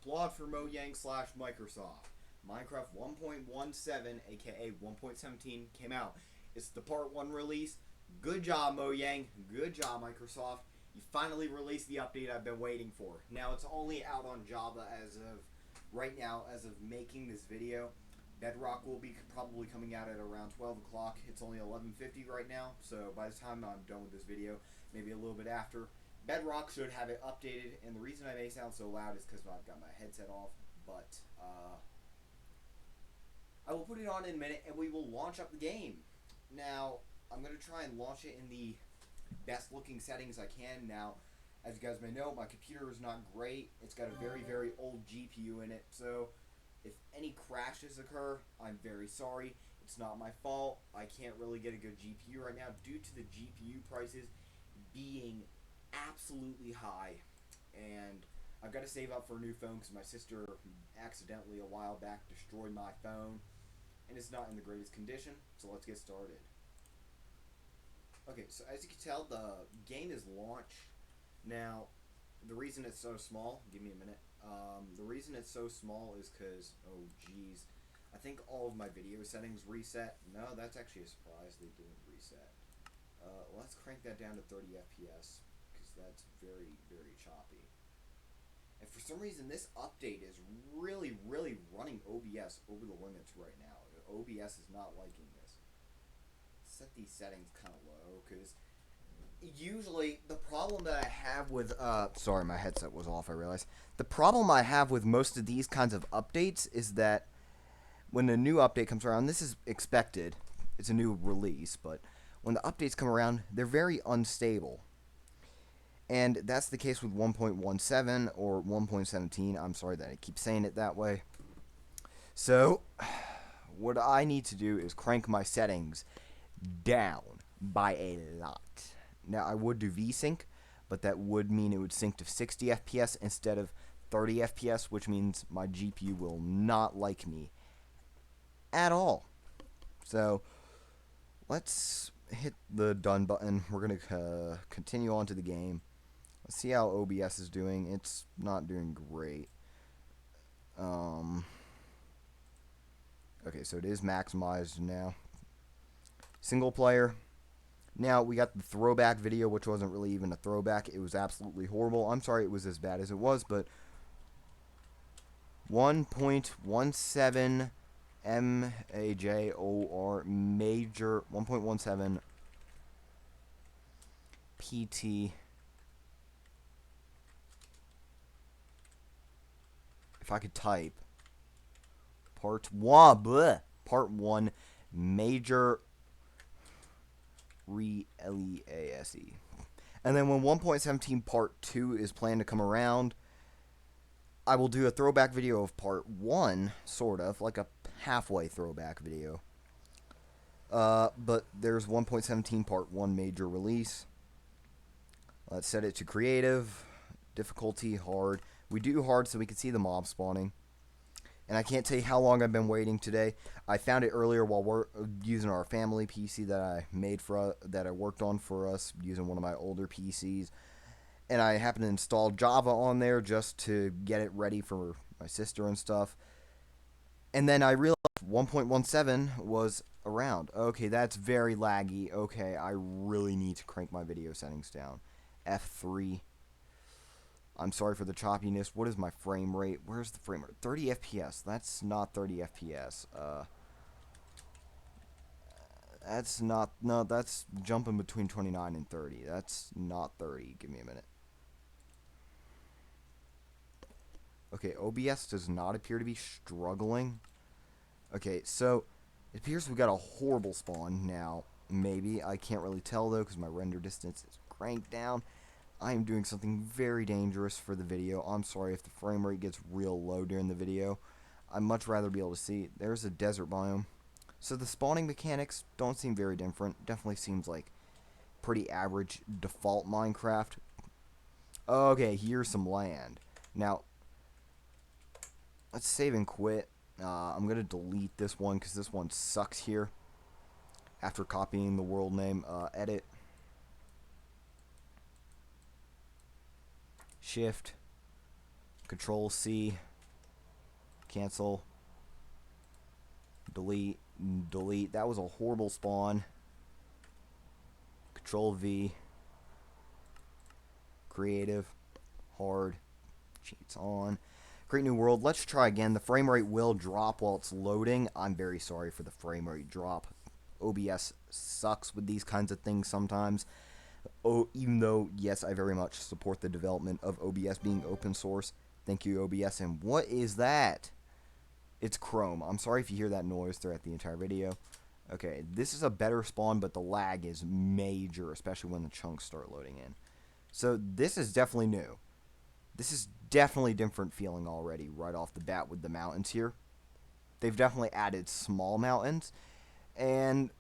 applaud for Mojang slash Microsoft. Minecraft 1.17, aka 1.17, came out. It's the part 1 release. Good job, Mojang. Good job, Microsoft. You finally released the update I've been waiting for. Now, it's only out on Java as of right now, as of making this video. Bedrock will be probably coming out at around 12 o'clock. It's only 11:50 right now, so by the time I'm done with this video, maybe a little bit after, Bedrock should have it updated. And the reason I may sound so loud is because I've got my headset off, but I will put it on in a minute and we will launch up the game. Now, I'm going to try and launch it in the best looking settings I can. Now, as you guys may know, my computer is not great. It's got a very, very old GPU in it, so if any crashes occur, I'm very sorry. It's not my fault. I can't really get a good GPU right now due to the GPU prices being absolutely high. And I've got to save up for a new phone because my sister accidentally a while back destroyed my phone and it's not in the greatest condition. So let's get started. Okay, so as you can tell, the game is launched. Now, the reason it's so small, give me a minute. The reason it's so small is because, oh geez, I think all of my video settings reset. No, that's actually a surprise, they didn't reset. Let's crank that down to 30 FPS, because that's very, very choppy. And for some reason, this update is really, really running OBS over the limits right now. OBS is not liking this. Set these settings kind of low, because usually the problem that I have with sorry, my headset was off, I realized. The problem I have with most of these kinds of updates is that when a new update comes around, this is expected, it's a new release, but when the updates come around, they're very unstable. And that's the case with 1.17 or 1.17. I'm sorry that I keep saying it that way. So what I need to do is crank my settings down by a lot. Now, I would do VSync, but that would mean it would sync to 60 FPS instead of 30 FPS, which means my GPU will not like me at all. So, let's hit the done button. We're going to continue on to the game. Let's see how OBS is doing. It's not doing great. Okay, so it is maximized now. Single player. Now, we got the throwback video, which wasn't really even a throwback. It was absolutely horrible. I'm sorry it was as bad as it was, but 1.17 MAJOR major 1.17 PT. If I could type. Part 1 major RELEASE. And then when 1.17 part 2 is planned to come around, I will do a throwback video of part 1, sort of, like a halfway throwback video. But there's 1.17 part 1 major release. Let's set it to creative, difficulty, hard. We do hard so we can see the mob spawning. And I can't tell you how long I've been waiting today. I found it earlier while we're using our family PC that I made for that I worked on for us using one of my older PCs. And I happened to install Java on there just to get it ready for my sister and stuff. And then I realized 1.17 was around. Okay, that's very laggy. Okay, I really need to crank my video settings down. F3. I'm sorry for the choppiness. What is my frame rate? Where's the frame rate? 30 FPS. That's not 30 FPS. That's not... No, that's jumping between 29 and 30. That's not 30. Give me a minute. Okay, OBS does not appear to be struggling. Okay, so it appears we got a horrible spawn now. Maybe. I can't really tell, though, because my render distance is cranked down. I am doing something very dangerous for the video. I'm sorry if the frame rate gets real low during the video. I'd much rather be able to see. There's a desert biome. So the spawning mechanics don't seem very different. Definitely seems like pretty average default Minecraft. Okay, here's some land. Now, let's save and quit. I'm going to delete this one because this one sucks here. After copying the world name, edit. Shift, Control C, Cancel. Delete. Delete. That was a horrible spawn. Control V. Creative. Hard. Cheats on. Create new world. Let's try again. The frame rate will drop while it's loading. I'm very sorry for the frame rate drop. OBS sucks with these kinds of things sometimes. Oh, even though, yes, I very much support the development of OBS being open source. Thank you, OBS. And what is that? It's Chrome. I'm sorry if you hear that noise throughout the entire video. Okay, this is a better spawn, but the lag is major, especially when the chunks start loading in. So this is definitely new. This is definitely different feeling already right off the bat with the mountains here. They've definitely added small mountains, and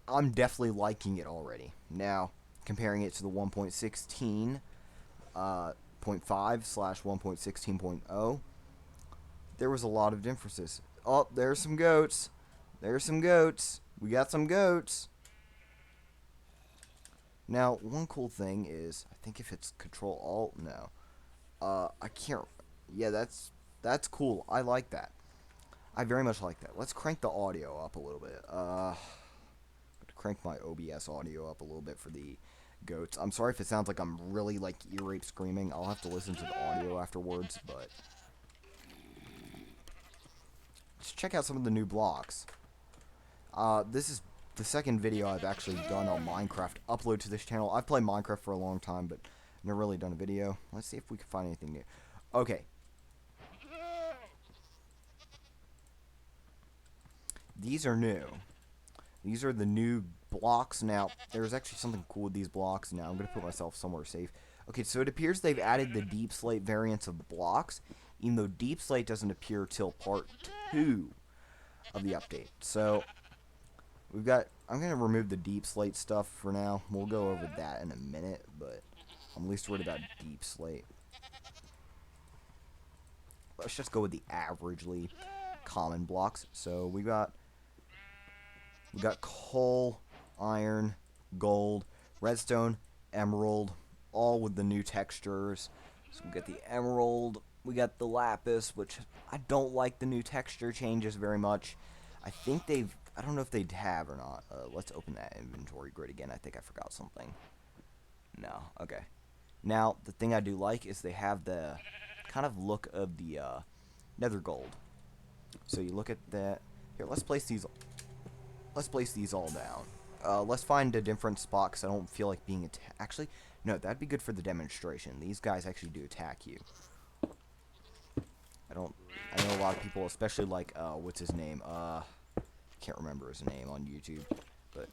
I'm definitely liking it already. Now, comparing it to the 1.16 .5 slash 1.16.0, there was a lot of differences. Oh, there's some goats. There's some goats. We got some goats. Now, one cool thing is, I think if it's Control Alt, no. I can't. Yeah, that's cool. I like that. I very much like that. Let's crank the audio up a little bit. Crank my OBS audio up a little bit for the goats. I'm sorry if it sounds like I'm really like ear rape screaming. I'll have to listen to the audio afterwards, but let's check out some of the new blocks. This is the second video I've actually done on Minecraft upload to this channel. I've played Minecraft for a long time, but never really done a video. Let's see if we can find anything new. Okay. These are new. These are the new blocks. Now, there's actually something cool with these blocks. Now, I'm going to put myself somewhere safe. Okay, so it appears they've added the Deep Slate variants of the blocks, even though Deep Slate doesn't appear till part 2 of the update. So, we've got... I'm going to remove the Deep Slate stuff for now. We'll go over that in a minute, but I'm least worried about Deep Slate. Let's just go with the averagely common blocks. So, we got coal, iron, gold, redstone, emerald, all with the new textures. So we got the emerald, we got the lapis, which I don't like the new texture changes very much. I think they've, I don't know if they have or not. Let's open that inventory grid again. I think I forgot something. No, okay. Now, the thing I do like is they have the kind of look of the nether gold. So you look at that. Here, let's place these all down. Let's find a different spot because I don't feel like being attacked. Actually, no, that'd be good for the demonstration. These guys actually do attack you. I know a lot of people, especially like, what's his name? Can't remember his name on YouTube. But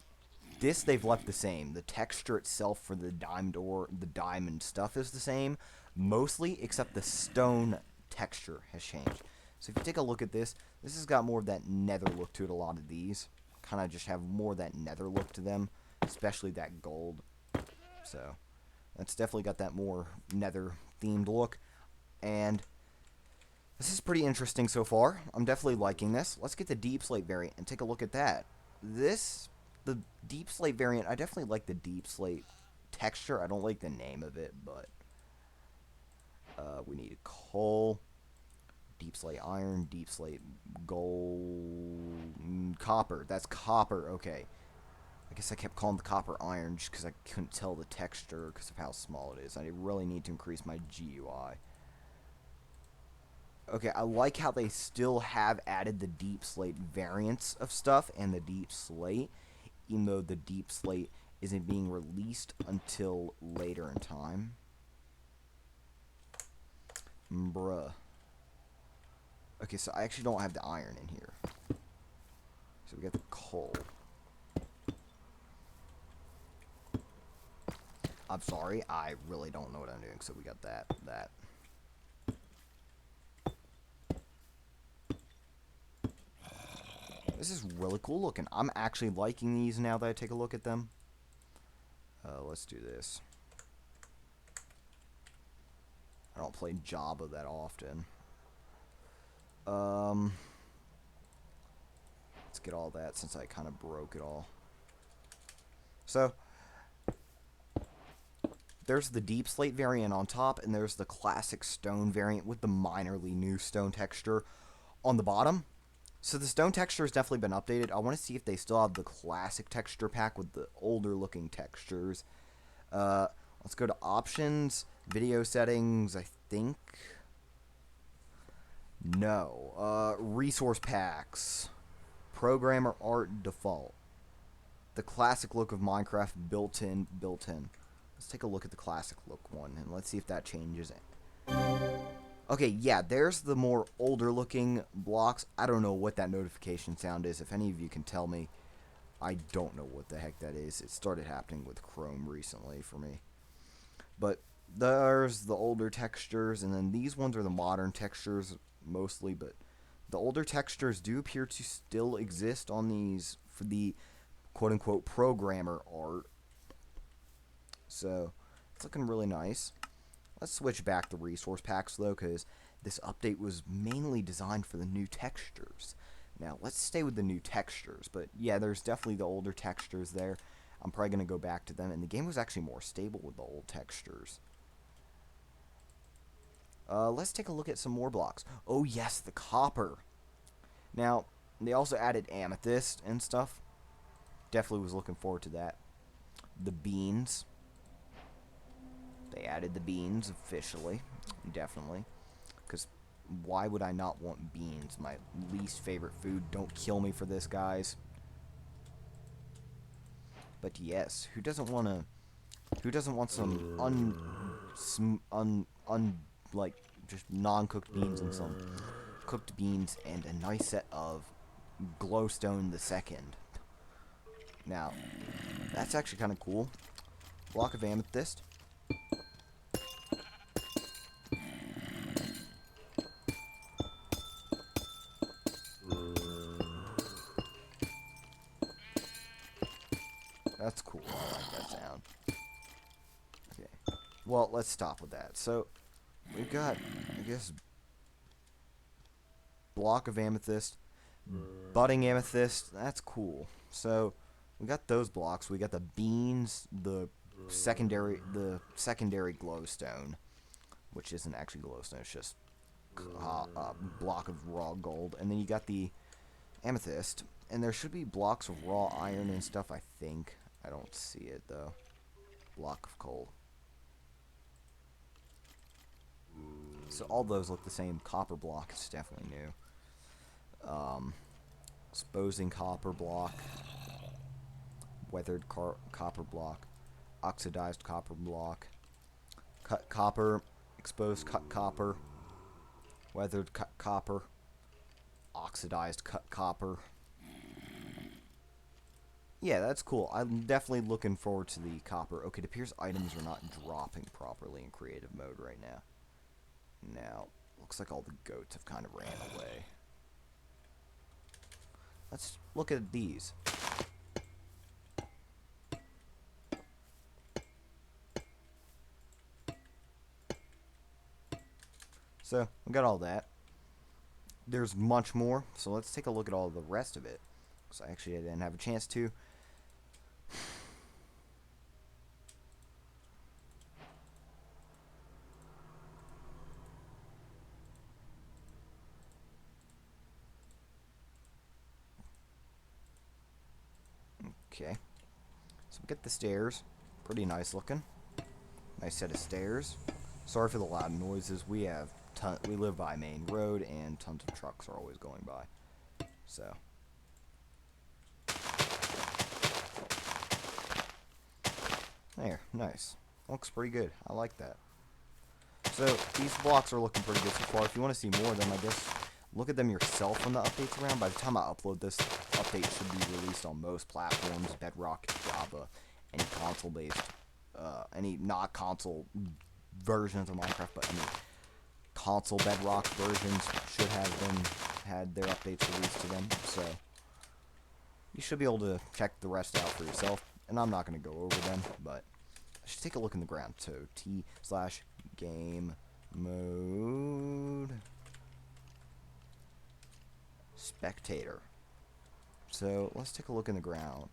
this they've left the same. The texture itself for the diamond stuff is the same. Mostly, except the stone texture has changed. So if you take a look at this, this has got more of that nether look to it, a lot of these. Kind of just have more of that nether look to them, especially that gold. So that's definitely got that more nether themed look, and this is pretty interesting so far. I'm definitely liking this. Let's get the Deep Slate variant and take a look at that. The Deep Slate variant, I definitely like the Deep Slate texture. I don't like the name of it, but we need coal, Deep Slate iron, Deep Slate gold, copper. That's copper. Okay. I guess I kept calling the copper iron just because I couldn't tell the texture because of how small it is. I really need to increase my GUI. Okay, I like how they still have added the Deep Slate variants of stuff and the Deep Slate, even though the Deep Slate isn't being released until later in time. Bruh. Okay, so I actually don't have the iron in here. So we got the coal. I'm sorry, I really don't know what I'm doing, so we got that. This is really cool looking. I'm actually liking these now that I take a look at them. Let's do this. I don't play Java that often. Let's get all that since I kind of broke it all. So, there's the Deep Slate variant on top, and there's the classic stone variant with the minorly new stone texture. on the bottom. So the stone texture has definitely been updated. I want to see if they still have the classic texture pack with the older looking textures. Uh, let's go to options, video settings, I think. No. Resource packs. Programmer art default. The classic look of Minecraft built in. Let's take a look at the classic look one and let's see if that changes it. Okay, yeah, there's the more older looking blocks. I don't know what that notification sound is. If any of you can tell me, I don't know what the heck that is. It started happening with Chrome recently for me. But there's the older textures, and then these ones are the modern textures mostly, but the older textures do appear to still exist on these for the quote-unquote programmer art. So it's looking really nice. Let's switch back to resource packs though, because this update was mainly designed for the new textures. Now let's stay with the new textures, but yeah, there's definitely the older textures there. I'm probably going to go back to them, and the game was actually more stable with the old textures. Let's take a look at some more blocks. Oh yes, the copper. Now, they also added amethyst and stuff. Definitely was looking forward to that. The beans. They added the beans officially. Definitely. Because why would I not want beans? My least favorite food. Don't kill me for this, guys. But yes, who doesn't want some like just non-cooked beans and some cooked beans and a nice set of glowstone the second. Now, that's actually kind of cool. Block of amethyst. That's cool. I like that sound. Okay. Well, let's stop with that. So, we've got, I guess, block of amethyst, budding amethyst. That's cool. So, we got those blocks. We got the beans, the secondary glowstone, which isn't actually glowstone. It's just a block of raw gold, and then you got the amethyst, and there should be blocks of raw iron and stuff. I think. I don't see it though. Block of coal. So all those look the same. Copper block is definitely new. Exposing copper block. Weathered copper block. Oxidized copper block. Cut copper. Exposed cut copper. Weathered cut copper. Oxidized cut copper. Yeah, that's cool. I'm definitely looking forward to the copper. Okay, it appears items are not dropping properly in creative mode right now. Now, looks like all the goats have kind of ran away. Let's look at these. So, we got all that. There's much more, so let's take a look at all the rest of it. Because I actually didn't have a chance to. Okay. So we get the stairs. Pretty nice looking. Nice set of stairs. Sorry for the loud noises. We live by a main road and tons of trucks are always going by. So. There, nice. Looks pretty good. I like that. So, these blocks are looking pretty good so far. If you want to see more of them, I guess look at them yourself when the update's around. By the time I upload this, update should be released on most platforms, Bedrock, Java, any console-based, any not console versions of Minecraft, but any console Bedrock versions should have had their updates released to them. So, you should be able to check the rest out for yourself. And I'm not going to go over them, but I should take a look in the ground. So T/game mode spectator. So let's take a look in the ground.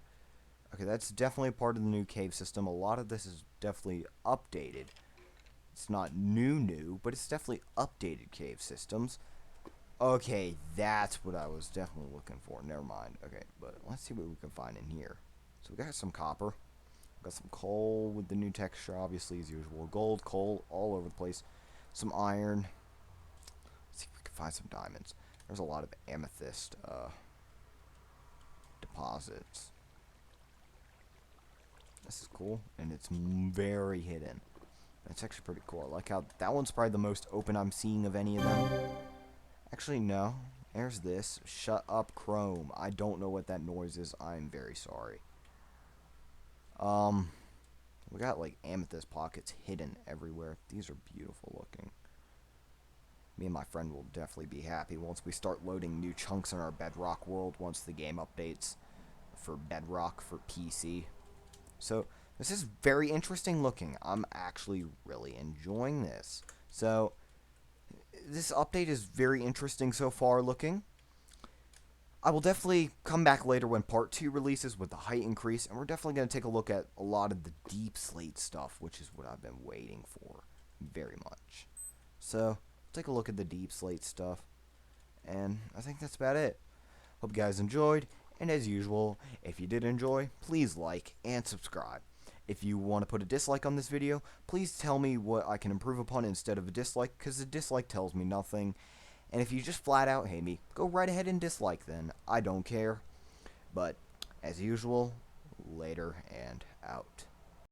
Okay, that's definitely part of the new cave system. A lot of this is definitely updated. It's not new, but it's definitely updated cave systems. Okay, that's what I was definitely looking for. Never mind. Okay, but let's see what we can find in here. So we got some copper. Got some coal with the new texture, obviously, as usual. Gold, coal, all over the place. Some iron. Let's see if we can find some diamonds. There's a lot of amethyst deposits. This is cool, and it's very hidden. That's actually pretty cool. I like how that one's probably the most open I'm seeing of any of them. Actually, no. There's this. Shut up, Chrome. I don't know what that noise is. I'm very sorry. Um, we got like amethyst pockets hidden everywhere. These are beautiful looking. Me and my friend will definitely be happy once we start loading new chunks in our Bedrock world once the game updates for Bedrock for PC. So this is very interesting looking. I'm actually really enjoying this. So this update is very interesting so far looking. I will definitely come back later when part 2 releases with the height increase, and we're definitely going to take a look at a lot of the deep slate stuff, which is what I've been waiting for very much. So, take a look at the deep slate stuff, and I think that's about it. Hope you guys enjoyed, and as usual, if you did enjoy, please like and subscribe. If you want to put a dislike on this video, please tell me what I can improve upon instead of a dislike, because a dislike tells me nothing. And if you just flat out hate me, go right ahead and dislike then. I don't care. But, as usual, later and out.